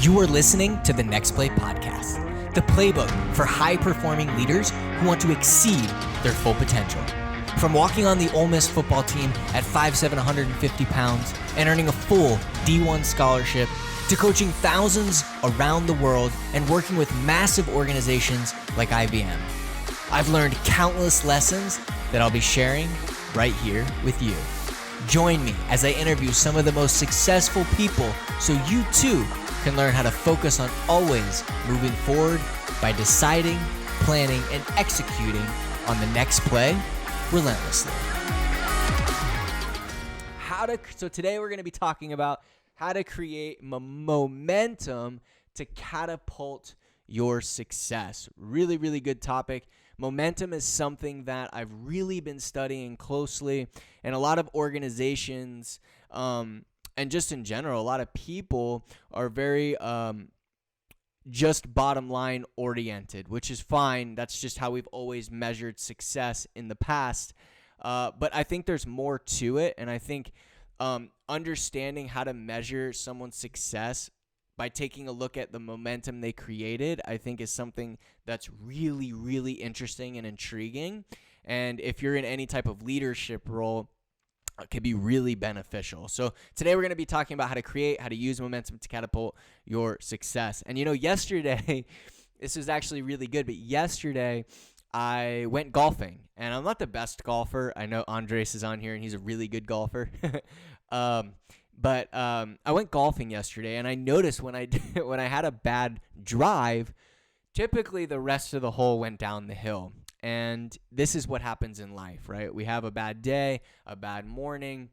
You are listening to the Next Play Podcast, the playbook for high-performing leaders who want to exceed their full potential. From walking on the Ole Miss football team at 5'7", 150 pounds and earning a full D1 scholarship, to coaching thousands around the world and working with massive organizations like IBM. I've learned countless lessons that I'll be sharing right here with you. Join me as I interview some of the most successful people so you too can learn how to focus on always moving forward by deciding, planning, and executing on the next play relentlessly. So today we're going to be talking about how to create momentum to catapult your success. Really, really good topic. Momentum is something that I've really been studying closely, and a lot of organizations, and just in general, a lot of people are very just bottom line oriented, which is fine. That's just how we've always measured success in the past. But I think there's more to it, and I think understanding how to measure someone's success by taking a look at the momentum they created, I think is something that's really, really interesting and intriguing. And if you're in any type of leadership role, it could be really beneficial. So today we're going to be talking about how to use momentum to catapult your success. And yesterday, this was actually really good, but yesterday I went golfing, and I'm not the best golfer. I know Andres is on here, and he's a really good golfer. But I went golfing yesterday, and I noticed when I had a bad drive, typically the rest of the hole went down the hill. And this is what happens in life, right? We have a bad day, a bad morning,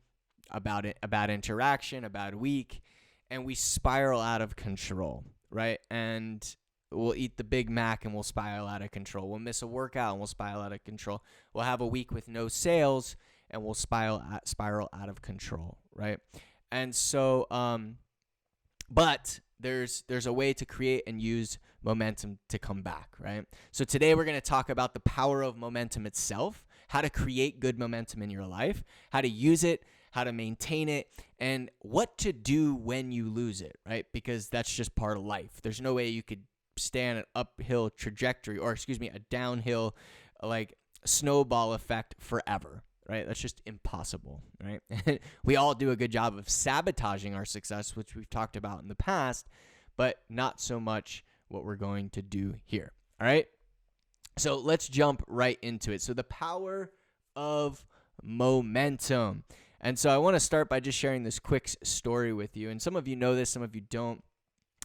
a bad interaction, a bad week, and we spiral out of control, right? And we'll eat the Big Mac and we'll spiral out of control. We'll miss a workout and we'll spiral out of control. We'll have a week with no sales and we'll spiral out of control, right? And so, but there's a way to create and use momentum to come back, right? So today we're going to talk about the power of momentum itself, how to create good momentum in your life, how to use it, how to maintain it, and what to do when you lose it, right? Because that's just part of life. There's no way you could stay on an uphill trajectory, or a downhill like snowball effect forever, right? That's just impossible, right? We all do a good job of sabotaging our success, which we've talked about in the past, but not so much what we're going to do here, all right? So let's jump right into it. So the power of momentum. And so I want to start by just sharing this quick story with you. And some of you know this, some of you don't.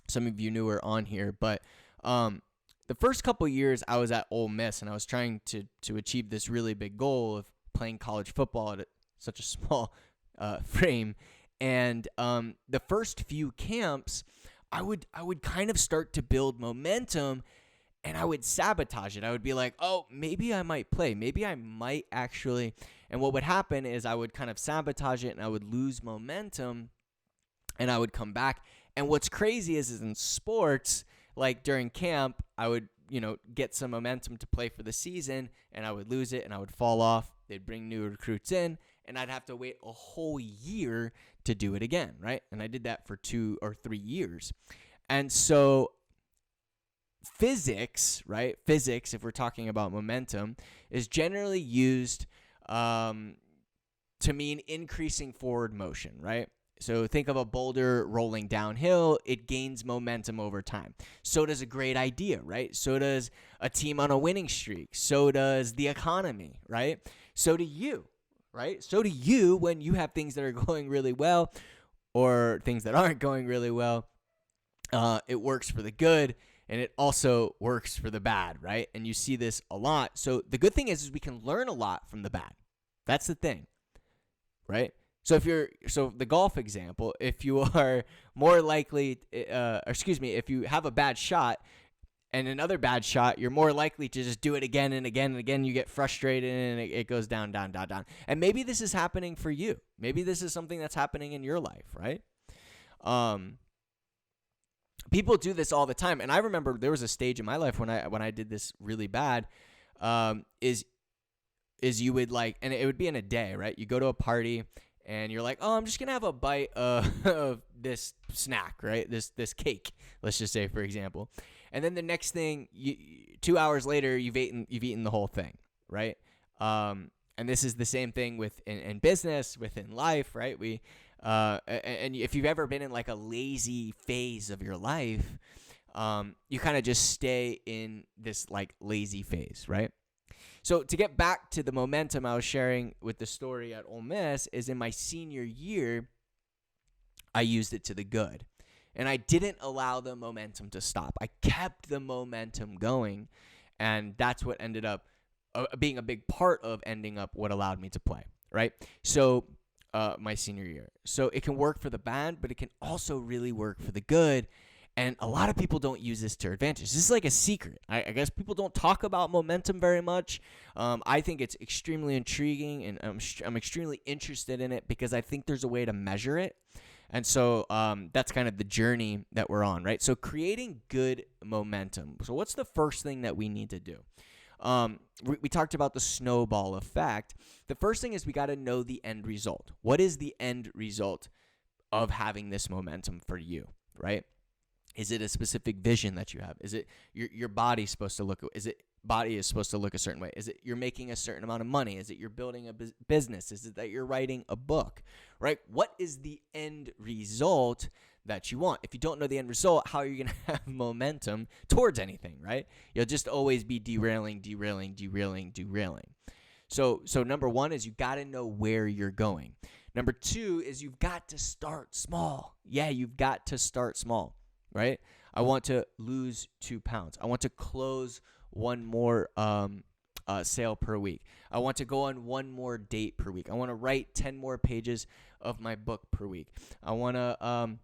Some of you newer on here, but the first couple years I was at Ole Miss, and I was trying to achieve this really big goal of playing college football at such a small frame. And the first few camps, I would kind of start to build momentum, and I would sabotage it. I would be like, oh, maybe I might play. Maybe I might actually. And what would happen is I would kind of sabotage it, and I would lose momentum, and I would come back. And what's crazy is in sports, like during camp, I would, get some momentum to play for the season, and I would lose it, and I would fall off. They'd bring new recruits in, and I'd have to wait a whole year to do it again, right? And I did that for 2 or 3 years. And so physics, right? Physics, if we're talking about momentum, is generally used to mean increasing forward motion, right? So think of a boulder rolling downhill. It gains momentum over time. So does a great idea, right? So does a team on a winning streak. So does the economy, right? So do you, right? So do you when you have things that are going really well or things that aren't going really well. It works for the good, and it also works for the bad, right? And you see this a lot. So the good thing is we can learn a lot from the bad. That's the thing, right? So the golf example, if you are more likely, if you have a bad shot and another bad shot, you're more likely to just do it again and again and again. You get frustrated and it goes down, down, down, down. And maybe this is happening for you. Maybe this is something that's happening in your life, right? People do this all the time. And I remember there was a stage in my life when I did this really bad, is you would and it would be in a day, right? You go to a party and you're like, oh, I'm just gonna have a bite of this snack, right? This cake, let's just say, for example. And then the next thing, 2 hours later, you've eaten the whole thing, right? And this is the same thing in business, within life, right? And if you've ever been in like a lazy phase of your life, you kind of just stay in this like lazy phase, right? So to get back to the momentum I was sharing with the story at Ole Miss, is in my senior year, I used it to the good. And I didn't allow the momentum to stop. I kept the momentum going. And that's what ended up being a big part of ending up what allowed me to play, right? So my senior year. So it can work for the bad, but it can also really work for the good. And a lot of people don't use this to their advantage. This is like a secret. I guess people don't talk about momentum very much. I think it's extremely intriguing, and I'm extremely interested in it because I think there's a way to measure it. And so that's kind of the journey that we're on, right? So creating good momentum. So what's the first thing that we need to do? We talked about the snowball effect. The first thing is we got to know the end result. What is the end result of having this momentum for you, right? Is it a specific vision that you have? Is it your body's supposed to look? Is it body is supposed to look a certain way? Is it you're making a certain amount of money? Is it you're building a business? Is it that you're writing a book, right? What is the end result that you want? If you don't know the end result, how are you going to have momentum towards anything, right? You'll just always be derailing. So number one is you got to know where you're going. Number two is you've got to start small. Yeah, you've got to start small, right? I want to lose 2 pounds. I want to close one more sale per week. I want to go on one more date per week. I want to write 10 more pages of my book per week. I want to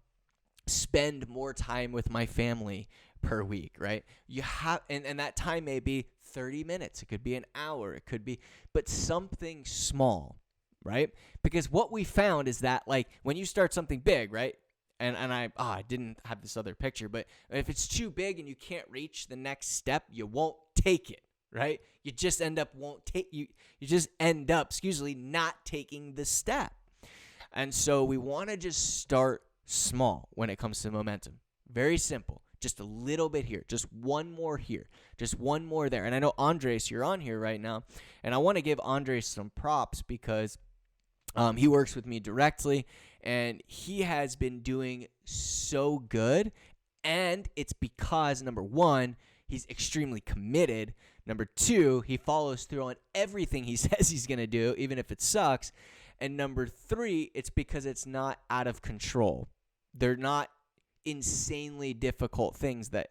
spend more time with my family per week, right? You have, and that time may be 30 minutes. It could be an hour. It could be, but something small, right? Because what we found is that, like, when you start something big, right? And I didn't have this other picture, but if it's too big and you can't reach the next step, you won't take it, right? You just end up not taking the step. And so we want to just start small when it comes to momentum. Very simple. Just a little bit here, just one more here, just one more there. And I know Andres, you're on here right now, and I want to give Andres some props because he works with me directly, and he has been doing so good. And it's because, number one, he's extremely committed. Number two, he follows through on everything he says he's going to do, even if it sucks. And number three, it's because it's not out of control. They're not insanely difficult things that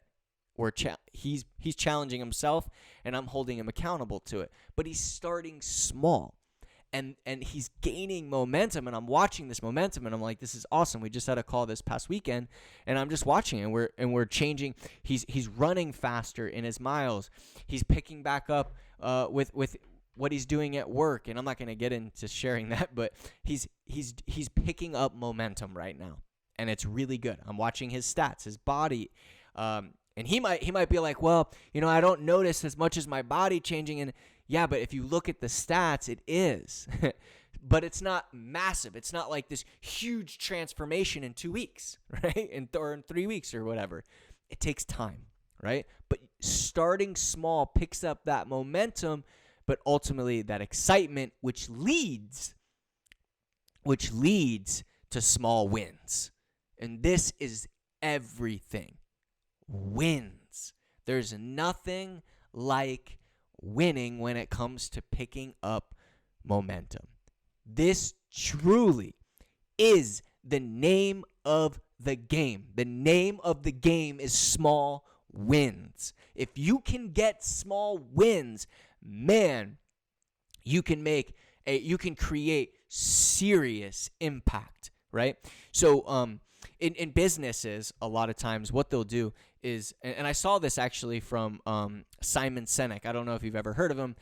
he's challenging himself, and I'm holding him accountable to it. But he's starting small. And he's gaining momentum, and I'm watching this momentum, and I'm like, this is awesome. We just had a call this past weekend, and I'm just watching it, and we're changing. He's running faster in his miles. He's picking back up with what he's doing at work, and I'm not going to get into sharing that, but he's picking up momentum right now, and it's really good. I'm watching his stats, his body, and he might be like, well, I don't notice as much as my body changing, and yeah, but if you look at the stats, it is. But it's not massive. It's not like this huge transformation in 2 weeks, right? Or in 3 weeks or whatever. It takes time, right? But starting small picks up that momentum, but ultimately that excitement, which leads to small wins. And this is everything. Wins. There's nothing like winning when it comes to picking up momentum. This truly is the name of the game. The name of the game is small wins. If you can get small wins, man, you can create serious impact, right? So in businesses, a lot of times what they'll do is, and I saw this actually from Simon Sinek. I don't know if you've ever heard of him.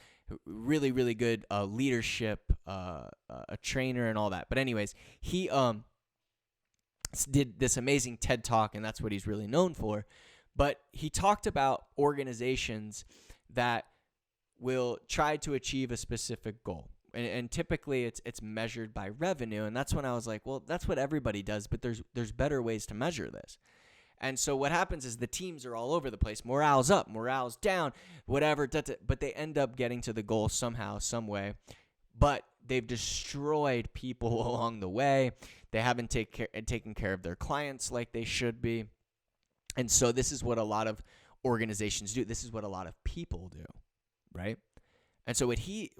Really, really good leadership, a trainer and all that. But anyways, he did this amazing TED Talk, and that's what he's really known for. But he talked about organizations that will try to achieve a specific goal. and typically it's measured by revenue. And that's when I was like, well, that's what everybody does, but there's better ways to measure this. And so what happens is the teams are all over the place. Morale's up, morale's down, whatever. But they end up getting to the goal somehow, some way. But they've destroyed people along the way. They haven't taken care of their clients like they should be. And so this is what a lot of organizations do. This is what a lot of people do, right? And so what he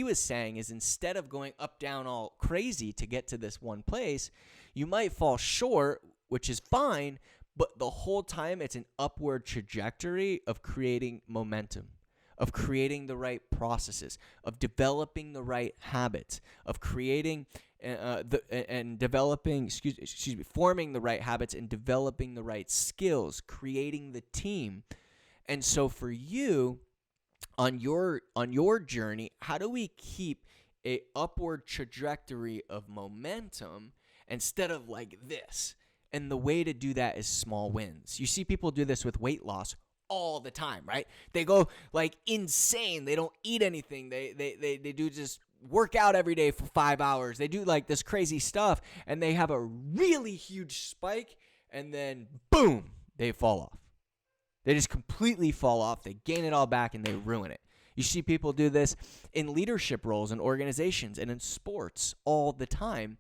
was saying is, instead of going up, down, all crazy to get to this one place, you might fall short, which is fine, but the whole time it's an upward trajectory of creating momentum, of creating the right processes, of developing the right habits, of creating forming the right habits and developing the right skills, creating the team. And so for you, on your journey, how do we keep a upward trajectory of momentum instead of like this? And the way to do that is small wins. You see people do this with weight loss all the time, right? They go like insane. They don't eat anything. They do just work out every day for 5 hours. They do like this crazy stuff, and they have a really huge spike, and then boom, they fall off. They just completely fall off. They gain it all back, and they ruin it. You see people do this in leadership roles in organizations and in sports all the time,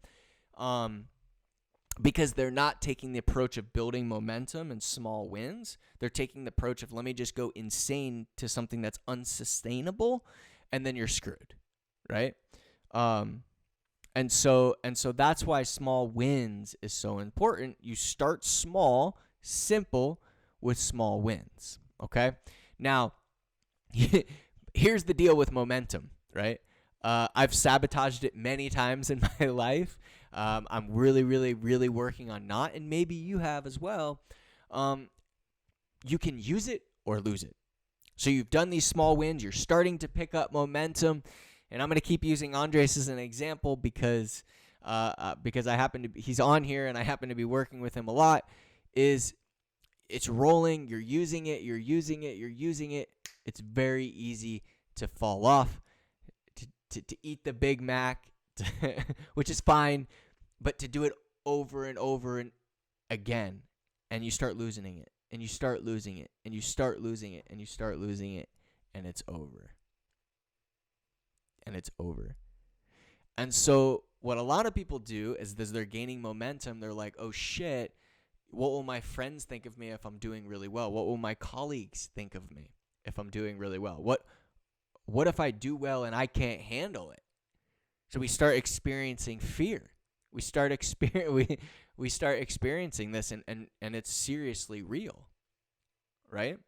because they're not taking the approach of building momentum and small wins. They're taking the approach of, let me just go insane to something that's unsustainable, and then you're screwed, right? And so that's why small wins is so important. You start small, simple, with small wins, okay? Now, here's the deal with momentum, right? I've sabotaged it many times in my life. I'm really, really, really working on not, and maybe you have as well. You can use it or lose it. So you've done these small wins. You're starting to pick up momentum. And I'm going to keep using Andres as an example because he's on here and I happen to be working with him a lot. It's rolling. You're using it. It's very easy to fall off, to eat the Big Mac, which is fine, but to do it over and over and again, and you start losing it, and you start losing it, and you start losing it, and you start losing it, and it's over. And so what a lot of people do is, as they're gaining momentum, they're like, oh shit, what will my friends think of me if I'm doing really well? What will my colleagues think of me if I'm doing really well? What if I do well and I can't handle it? So we start experiencing fear. We start experiencing this, and it's seriously real, right?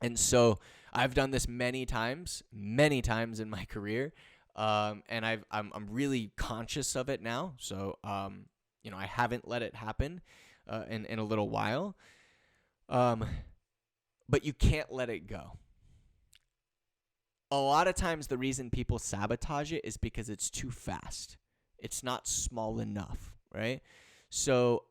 And so I've done this many times in my career, and I'm really conscious of it now. So I haven't let it happen in a little while, but you can't let it go. A lot of times the reason people sabotage it is because it's too fast. It's not small enough, right? So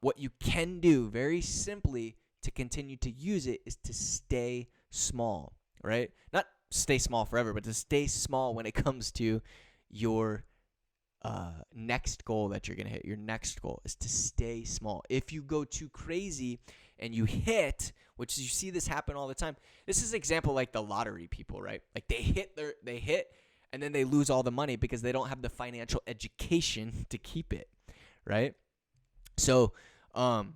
what you can do very simply to continue to use it is to stay small, right? Not stay small forever, but to stay small when it comes to your next goal that you're going to hit. Your next goal is to stay small. If you go too crazy and you hit, which you see this happen all the time. This is an example like the lottery people, right? Like they hit and then they lose all the money because they don't have the financial education to keep it, right? So a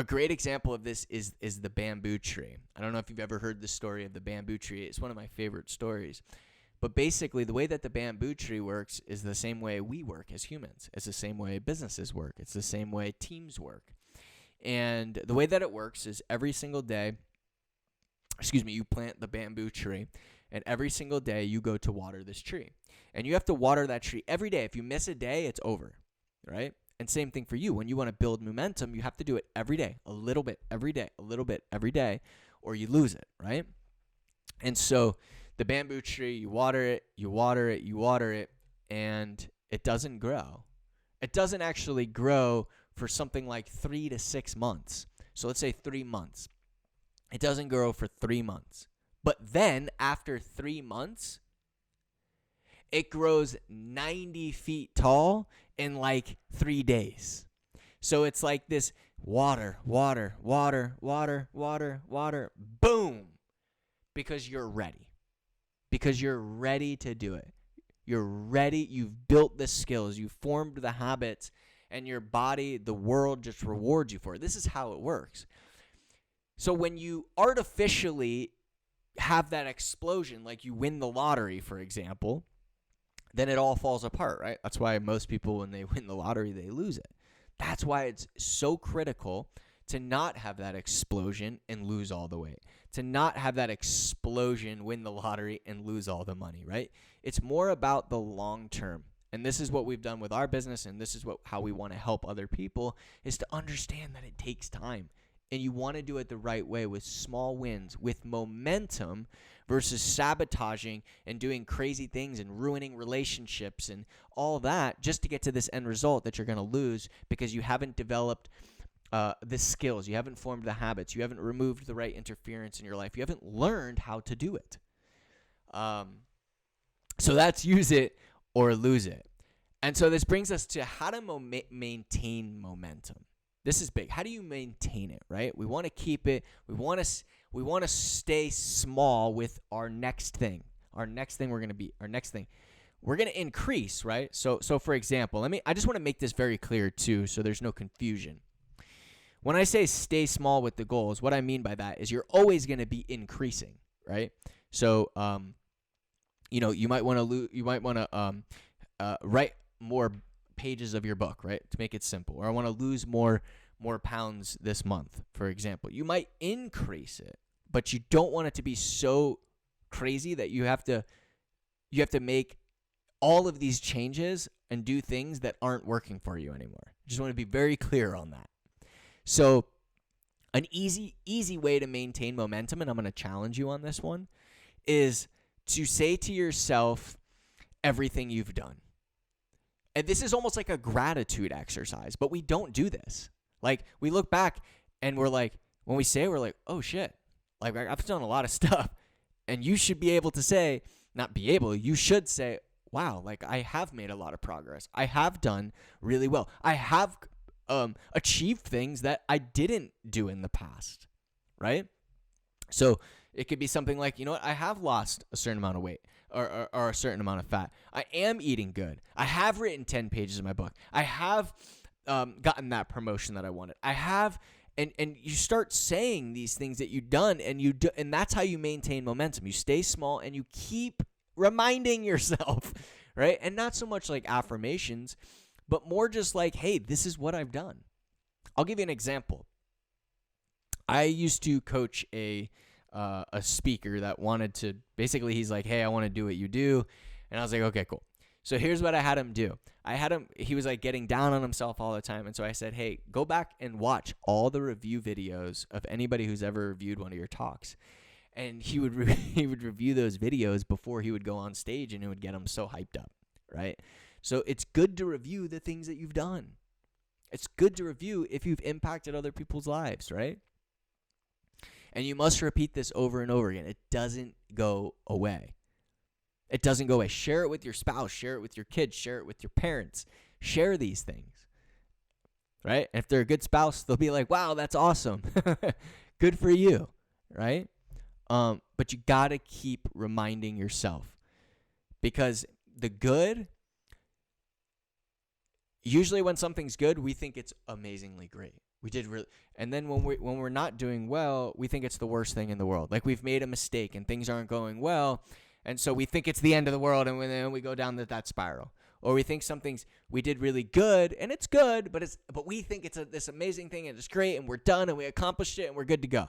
great example of this is the bamboo tree. I don't know if you've ever heard the story of the bamboo tree. It's one of my favorite stories. But basically, the way that the bamboo tree works is the same way we work as humans. It's the same way businesses work. It's the same way teams work. And the way that it works is every single day, you plant the bamboo tree, and every single day you go to water this tree. And you have to water that tree every day. If you miss a day, it's over, right? And same thing for you. When you want to build momentum, you have to do it every day, a little bit every day, a little bit every day, or you lose it, right? And so the bamboo tree, you water it, and it doesn't grow. It doesn't actually grow for something like 3 to 6 months. So let's say 3 months. It doesn't grow for 3 months. But then after 3 months, It grows 90 feet tall in like 3 days. So it's like this water, water, water, water, water, water, boom, because you're ready. Because you're ready to do it. You're ready. You've built the skills. You've formed the habits, and your body, the world just rewards you for it. This is how it works. So when you artificially have that explosion, like you win the lottery, for example, then it all falls apart, right? That's why most people, when they win the lottery, they lose it. That's why it's so critical to not have that explosion and lose all the weight, to not have that explosion, win the lottery, and lose all the money, right? It's more about the long term. And this is what we've done with our business, and this is how we want to help other people, is to understand that it takes time. And you want to do it the right way with small wins, with momentum, versus sabotaging and doing crazy things and ruining relationships and all that just to get to this end result that you're going to lose because you haven't developed the skills, you haven't formed the habits, you haven't removed the right interference in your life, you haven't learned how to do it. So that's use it or lose it. And so this brings us to how to maintain momentum. This is big. How do you maintain it, right? We want to keep it. We want to stay small with our next thing. Our next thing we're going to increase, right? So for example, I just want to make this very clear too, so there's no confusion. When I say stay small with the goals, what I mean by that is you're always going to be increasing, right? So, you might want to write more pages of your book, right, to make it simple. Or I want to lose more pounds this month, for example. You might increase it, but you don't want it to be so crazy that you have to make all of these changes and do things that aren't working for you anymore. Just want to be very clear on that. So an easy way to maintain momentum, and I'm going to challenge you on this one, is to say to yourself everything you've done. And this is almost like a gratitude exercise, but we don't do this. Like, we look back and we're like, when we say it, we're like, oh shit, like I've done a lot of stuff. And you should be able to say, you should say, wow, like I have made a lot of progress. I have done really well. I have achieved things that I didn't do in the past, right? So it could be something like, I have lost a certain amount of weight or a certain amount of fat. I am eating good. I have written 10 pages of my book. I have gotten that promotion that I wanted. I have, and you start saying these things that you've done, and that's how you maintain momentum. You stay small and you keep reminding yourself, right? And not so much like affirmations, but more just like, hey, this is what I've done. I'll give you an example. I used to coach a speaker that wanted to, basically he's like, hey, I want to do what you do. And I was like, okay, cool. So here's what I had him do. He was like getting down on himself all the time. And so I said, hey, go back and watch all the review videos of anybody who's ever reviewed one of your talks. And he would review those videos before he would go on stage, and it would get him so hyped up, right? So it's good to review the things that you've done. It's good to review if you've impacted other people's lives, right? And you must repeat this over and over again. It doesn't go away. It doesn't go away. Share it with your spouse. Share it with your kids. Share it with your parents. Share these things, right? And if they're a good spouse, they'll be like, wow, that's awesome. Good for you, right? But you got to keep reminding yourself, because the good, usually when something's good, we think it's amazingly great. We did really, and then when we're not doing well, we think it's the worst thing in the world. Like we've made a mistake and things aren't going well, and so we think it's the end of the world, and then we go down that spiral. Or we think we did really good, and it's good, but we think it's this amazing thing, and it's great, and we're done, and we accomplished it, and we're good to go,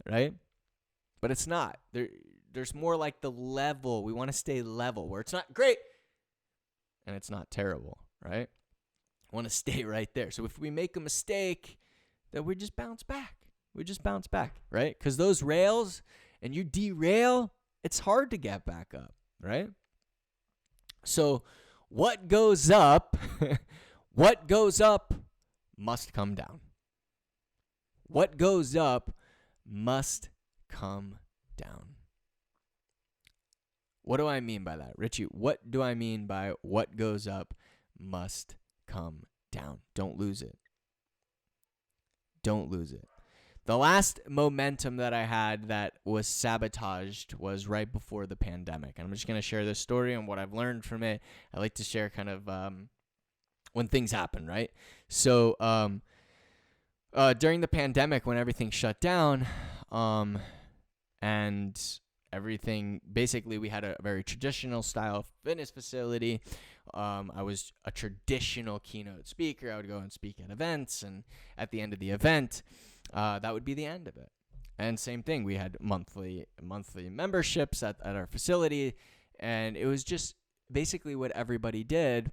right? But it's not. There's more like the level. We want to stay level, where it's not great, and it's not terrible, right? Want to stay right there. So if we make a mistake, then we just bounce back. Right? Because those rails, and you derail, it's hard to get back up, right? So what goes up must come down. What goes up must come down. What do I mean by that? Richie, what do I mean by what goes up must come down? Don't lose it. Don't lose it. The last momentum that I had that was sabotaged was right before the pandemic. And I'm just going to share this story and what I've learned from it. I like to share kind of when things happen, right? So during the pandemic, when everything shut down and everything, basically we had a very traditional style fitness facility. I was a traditional keynote speaker. I would go and speak at events, and at the end of the event, that would be the end of it. And same thing, we had monthly memberships at our facility, and it was just basically what everybody did.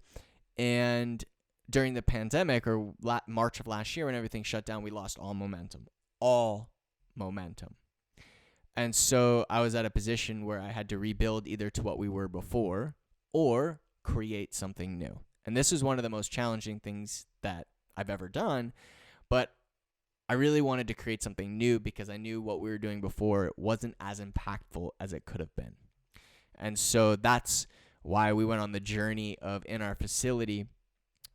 And during the pandemic, or March of last year when everything shut down, we lost all momentum. And so I was at a position where I had to rebuild either to what we were before or create something new. And this is one of the most challenging things that I've ever done, but I really wanted to create something new because I knew what we were doing before wasn't as impactful as it could have been. And so that's why we went on the journey of, in our facility,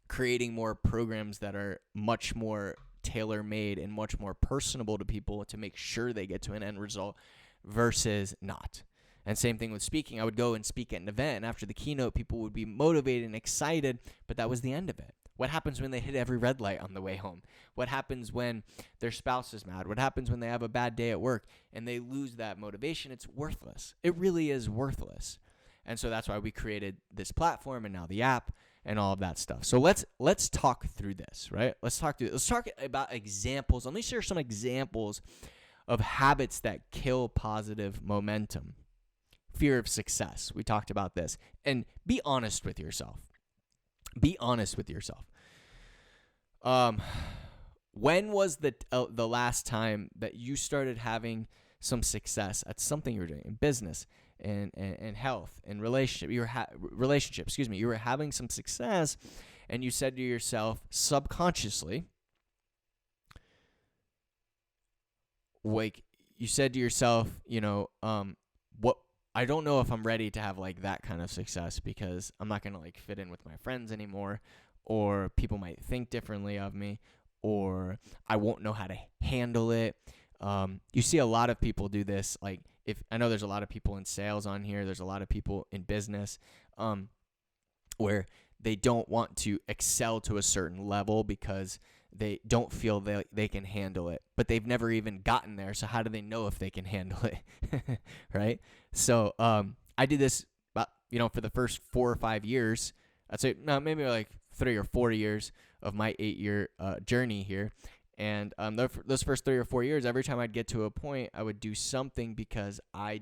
creating more programs that are much more tailor-made and much more personable to people to make sure they get to an end result versus not. And same thing with speaking. I would go and speak at an event, and after the keynote, people would be motivated and excited, but that was the end of it. What happens when they hit every red light on the way home? What happens when their spouse is mad? What happens when they have a bad day at work and they lose that motivation? It's worthless. It really is worthless. And so that's why we created this platform and now the app and all of that stuff. So let's talk through this, right? Let's talk about examples. Let me share some examples of habits that kill positive momentum. Fear of success. We talked about this. And be honest with yourself. Be honest with yourself. When was the last time that you started having some success at something you were doing in business and health and relationship? You were having some success, and you said to yourself subconsciously, like you said to yourself, what? I don't know if I'm ready to have like that kind of success because I'm not going to like fit in with my friends anymore, or people might think differently of me, or I won't know how to handle it. You see a lot of people do this. Like I know there's a lot of people in sales on here. There's a lot of people in business, where they don't want to excel to a certain level because they don't feel they can handle it, but they've never even gotten there. So how do they know if they can handle it? Right? So I did this about, for the first 4 or 5 years. I'd say maybe like 3 or 4 years of my 8-year journey here. And those first 3 or 4 years, every time I'd get to a point, I would do something because I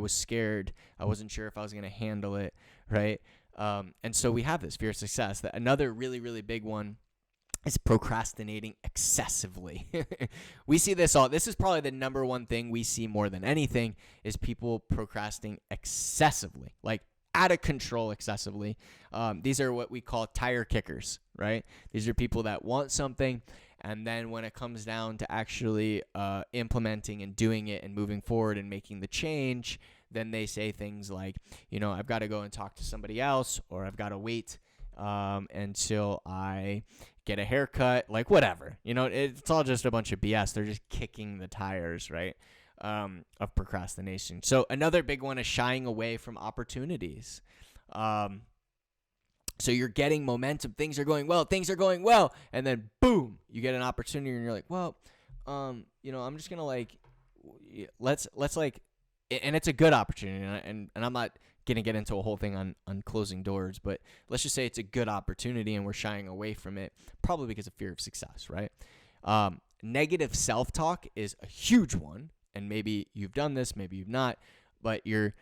was scared. I wasn't sure if I was going to handle it, right? And so we have this fear of success. That another really, really big one is procrastinating excessively. We see this all. This is probably the number one thing we see more than anything is people procrastinating excessively, like out of control excessively. These are what we call tire kickers, right? These are people that want something, and then when it comes down to actually implementing and doing it and moving forward and making the change, then they say things like, I've got to go and talk to somebody else, or I've got to wait until I get a haircut, like whatever. It's all just a bunch of BS. They're just kicking the tires, right, of procrastination. So another big one is shying away from opportunities. So you're getting momentum. Things are going well. And then boom, you get an opportunity and you're like, well, I'm just going to let's and it's a good opportunity. And I'm not going to get into a whole thing on closing doors, but let's just say it's a good opportunity and we're shying away from it, probably because of fear of success, right? Negative self-talk is a huge one. And maybe you've done this, maybe you've not, but you're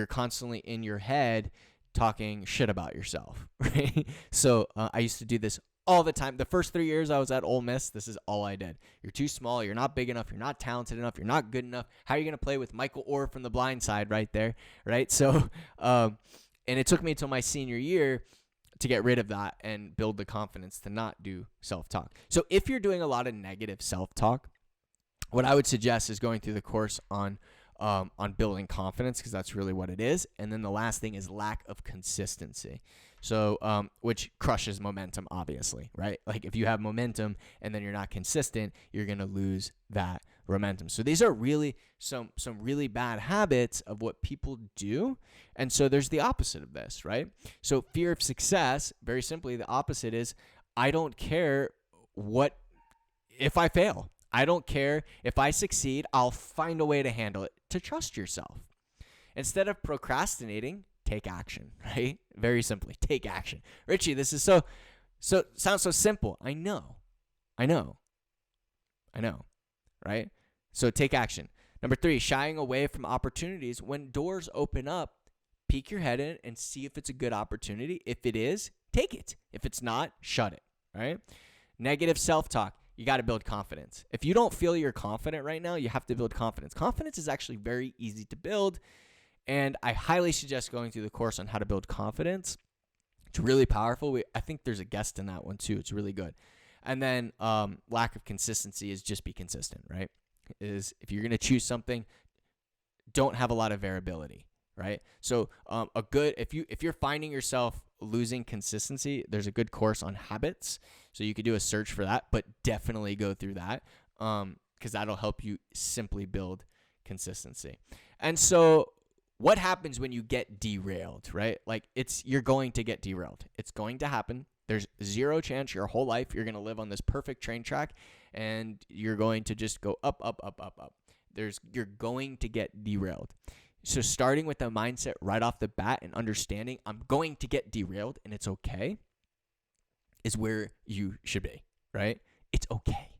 constantly in your head talking shit about yourself, right? So I used to do this all the time. The first 3 years I was at Ole Miss, this is all I did. You're too small. You're not big enough. You're not talented enough. You're not good enough. How are you going to play with Michael Orr from The Blind Side right there, right? So, and it took me until my senior year to get rid of that and build the confidence to not do self-talk. So if you're doing a lot of negative self-talk, what I would suggest is going through the course on on building confidence, because that's really what it is. And then the last thing is lack of consistency. So, which crushes momentum, obviously, right? Like if you have momentum and then you're not consistent, you're going to lose that momentum. So these are really some really bad habits of what people do. And so there's the opposite of this, right? So fear of success, very simply, the opposite is I don't care if I fail. I don't care if I succeed. I'll find a way to handle it. To trust yourself. Instead of procrastinating, take action, right? Very simply, take action. Richie, this is so sounds so simple. I know, right? So take action. Number 3, shying away from opportunities. When doors open up, peek your head in and see if it's a good opportunity. If it is, take it. If it's not, shut it, right? Negative self-talk. You got to build confidence. If you don't feel you're confident right now, you have to build confidence. Confidence is actually very easy to build, and I highly suggest going through the course on how to build confidence. It's really powerful. I think there's a guest in that one too. It's really good. And then lack of consistency is just be consistent, right? Is if you're going to choose something, don't have a lot of variability, right? So if you're finding yourself losing consistency, there's a good course on habits. So you could do a search for that, but definitely go through that because that'll help you simply build consistency. And so what happens when you get derailed, right? Like you're going to get derailed. It's going to happen. There's zero chance your whole life you're going to live on this perfect train track and you're going to just go up, up, up, up, up. You're going to get derailed. So starting with the mindset right off the bat and understanding I'm going to get derailed and it's okay is where you should be, right? It's okay.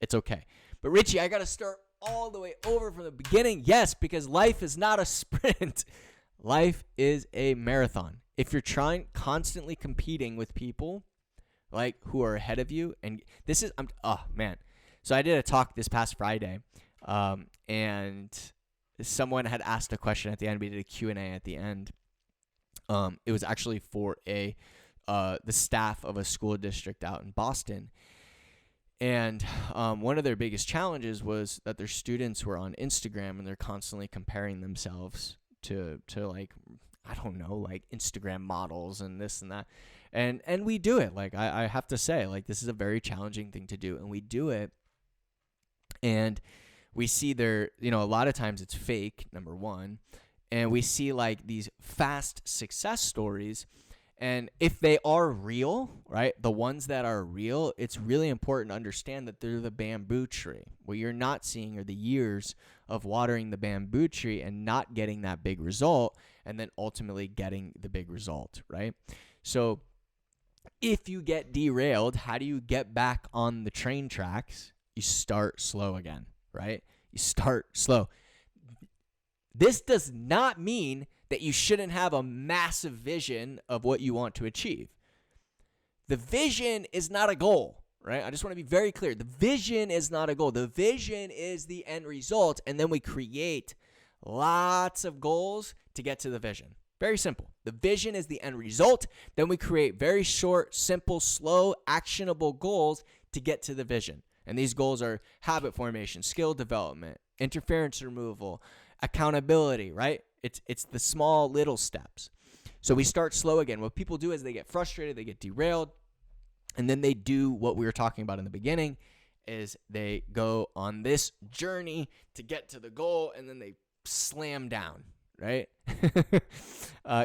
It's okay. But Richie, I got to start all the way over from the beginning. Yes, because life is not a sprint. Life is a marathon. If you're constantly competing with people like who are ahead of you, and this is, So I did a talk this past Friday, and someone had asked a question at the end. We did a Q&A at the end. It was actually for the staff of a school district out in Boston. And one of their biggest challenges was that their students were on Instagram and they're constantly comparing themselves to like, I don't know, like Instagram models and this and that. And we do it. Like I have to say, like this is a very challenging thing to do. And we do it. And we see a lot of times it's fake, number one. And we see like these fast success stories. And if they are real, right, the ones that are real, it's really important to understand that they're the bamboo tree. What you're not seeing are the years of watering the bamboo tree and not getting that big result and then ultimately getting the big result, right? So if you get derailed, how do you get back on the train tracks? You start slow again, right? You start slow. This does not mean that you shouldn't have a massive vision of what you want to achieve. The vision is not a goal, right? I just want to be very clear. The vision is not a goal. The vision is the end result, and then we create lots of goals to get to the vision. Very simple. The vision is the end result. Then we create very short, simple, slow, actionable goals to get to the vision. And these goals are habit formation, skill development, interference removal, accountability, right? It's the small little steps. So we start slow again. What people do is they get frustrated, they get derailed, and then they do what we were talking about in the beginning is they go on this journey to get to the goal, and then they slam down, right?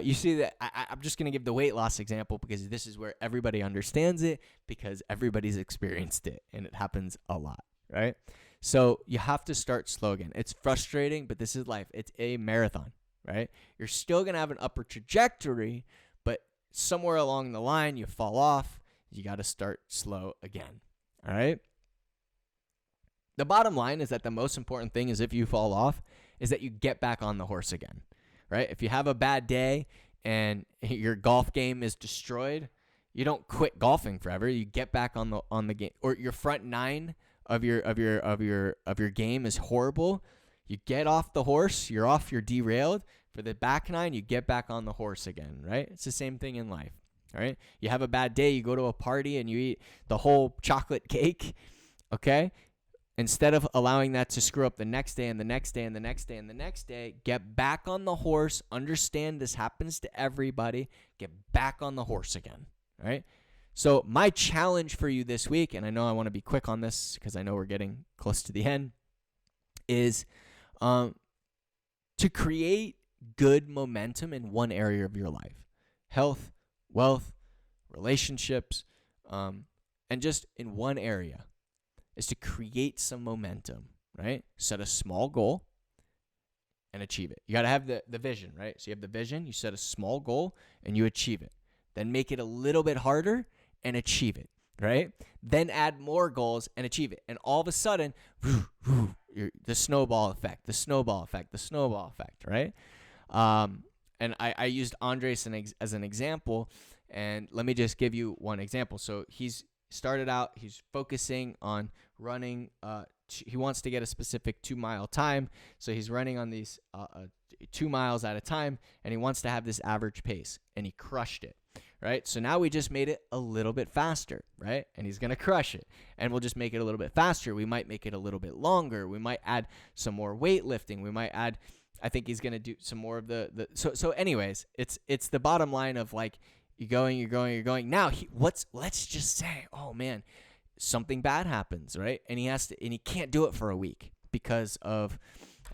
You see that I'm just going to give the weight loss example because this is where everybody understands it because everybody's experienced it, and it happens a lot, right? So you have to start slow again. It's frustrating, but this is life. It's a marathon, right? You're still going to have an upward trajectory, but somewhere along the line, you fall off. You got to start slow again, all right? The bottom line is that the most important thing is if you fall off is that you get back on the horse again, right? If you have a bad day and your golf game is destroyed, you don't quit golfing forever. You get back on the game, or your front nine of your game is horrible. You get off the horse, you're derailed. For the back nine, you get back on the horse again, right? It's the same thing in life, all right? You have a bad day, you go to a party and you eat the whole chocolate cake, okay? instead of allowing that to screw up the next day and the next day and the next day and the next day, get back on the horse. Understand this happens to everybody. Get back on the horse again, right? So my challenge for you this week, and I know I want to be quick on this because I know we're getting close to the end, is to create good momentum in one area of your life. Health, wealth, relationships, and just in one area is to create some momentum, right? Set a small goal and achieve it. You got to have the vision, right? So you have the vision, you set a small goal, and you achieve it. Then make it a little bit harder and achieve it, right? Then add more goals and achieve it. And all of a sudden, the snowball effect, right? And I used Andres as an example, and let me just give you one example. So he's started out, he's focusing on running, he wants to get a specific 2-mile time, so he's running on these 2 miles at a time, and he wants to have this average pace, and he crushed it, right? So now we just made it a little bit faster, right? And he's going to crush it, and we'll just make it a little bit faster. We might make it a little bit longer. We might add some more weightlifting. We might add, I think he's going to do some more of so anyways, it's the bottom line of like, you're going. Now, let's just say, oh man, something bad happens, right? And he can't do it for a week because of,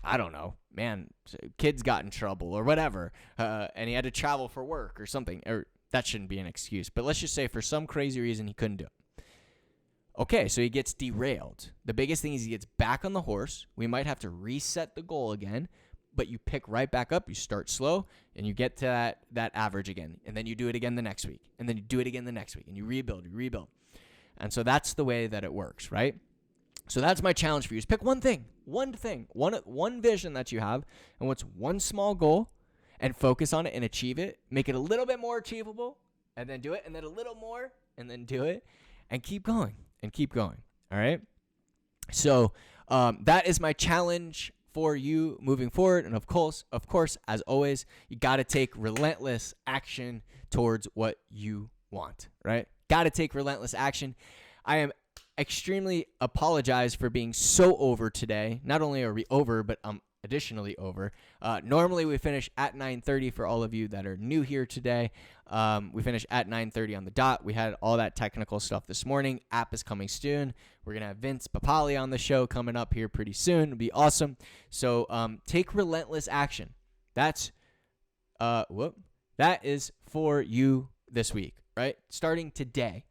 I don't know, man, kids got in trouble or whatever, and he had to travel for work or something, or that shouldn't be an excuse. But let's just say for some crazy reason he couldn't do it. Okay, so he gets derailed. The biggest thing is he gets back on the horse. We might have to reset the goal again, but you pick right back up, you start slow, and you get to that average again. And then you do it again the next week. And then you do it again the next week. And you rebuild. And so that's the way that it works, right? So that's my challenge for you is pick one vision that you have, and what's one small goal, and focus on it and achieve it. Make it a little bit more achievable, and then do it, and then a little more, and then do it, and keep going, all right? So that is my challenge for you moving forward. And of course, as always, you got to take relentless action towards what you want, right? Got to take relentless action. I am extremely apologize for being so over today. Not only are we over, but I'm additionally over. Normally we finish at 9:30 for all of you that are new here today. We finish at 9:30 on the dot. We had all that technical stuff this morning. App is coming soon. We're going to have Vince Papali on the show coming up here pretty soon. It'll be awesome. So take relentless action. That is for you this week, right? Starting today.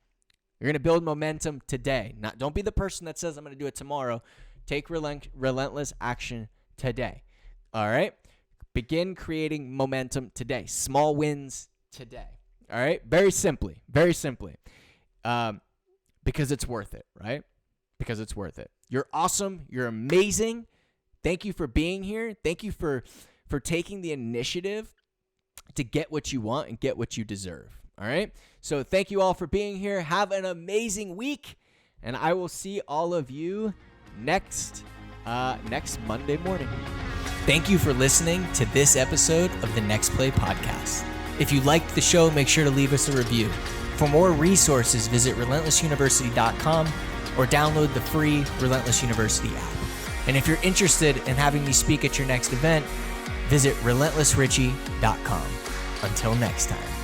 You're going to build momentum today. Don't be the person that says I'm going to do it tomorrow. Take relentless action today. All right? Begin creating momentum today. Small wins today. All right? Very simply. Because it's worth it, right? Because it's worth it. You're awesome. You're amazing. Thank you for being here. Thank you for taking the initiative to get what you want and get what you deserve. All right? So thank you all for being here. Have an amazing week, and I will see all of you next Monday morning. Thank you for listening to this episode of the Next Play podcast. If you liked the show, make sure to leave us a review. For more resources, visit relentlessuniversity.com or download the free Relentless University app. And if you're interested in having me speak at your next event, visit relentlessrichie.com. Until next time.